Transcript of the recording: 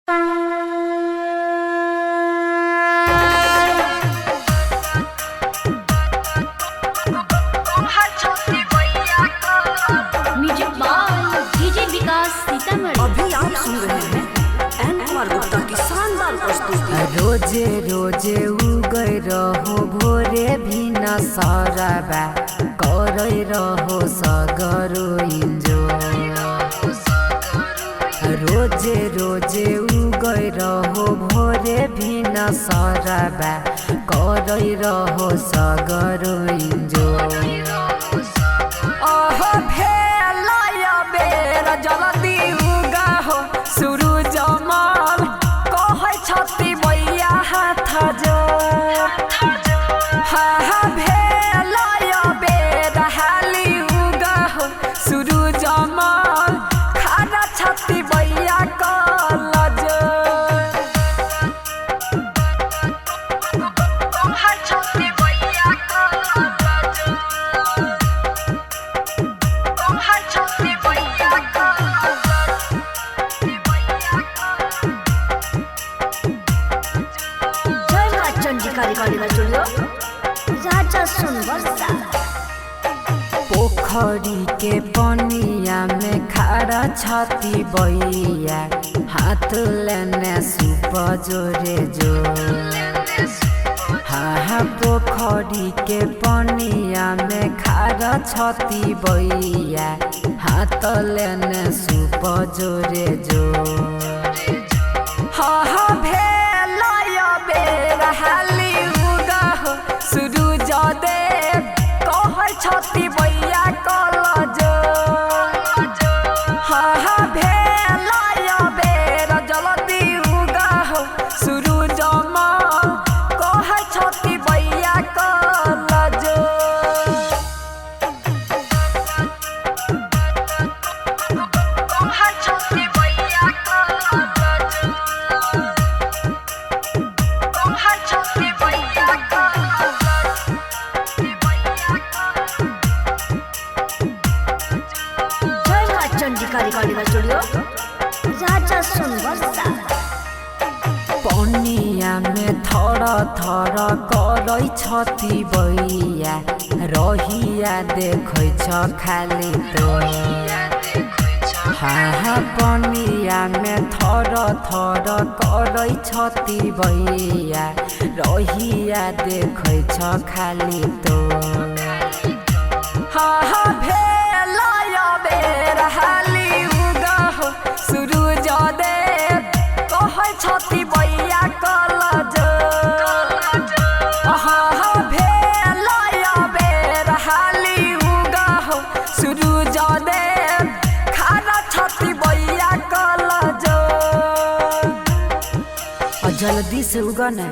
अभी आप सुन रहे हैं एन कुमार गुप्ता की शानदार प्रस्तुति। रोजे रोजे उगै रहो भोरे भी न सरबा करै रहो सगरो इन्जोय। रोजे रोजे उगै रहो भोरे भी न सरबा करै रहो सगरो इन्जोय। जल्दी उगा हो सूरज मल कहै छथि मैया हाथ जो हा भेलय बेर हाली उगा हो सूरज मल खाना छथि मैया कल जो कहै छथि मैया कल जो कहै छथि मैया पोखरी के पनिया में खारा छाती बैया हाथ लेने सुप जोरे जो। हाँ पोखरी के पनिया में खारा छाती बैया हाथ लेने सुप जोरे जो। हाँ भेलय बेर हाली उगा हो सूरज देव कहै छथि मैया कल जो। हाँ भेलय बेर जल्दी उगा हो सूरज मल कहै छथि मैया कल जो। कहै छथि मैया कल जो कहै छथि मैया पनिया में थर थर करै छथि बैया रहिया देखै छ खाली तो। हाँ पनिया में थर थर करै छथि बैया रहिया देखै छ खाली तो। हाँ भेलय बेर हाली उगा हो सूरज देव कहै छथि मैया कल जो। हाँ भेलय बेर हाली उगा हो सूरज देव खाना छथि मैया कल जो। जल्दी से उगा न।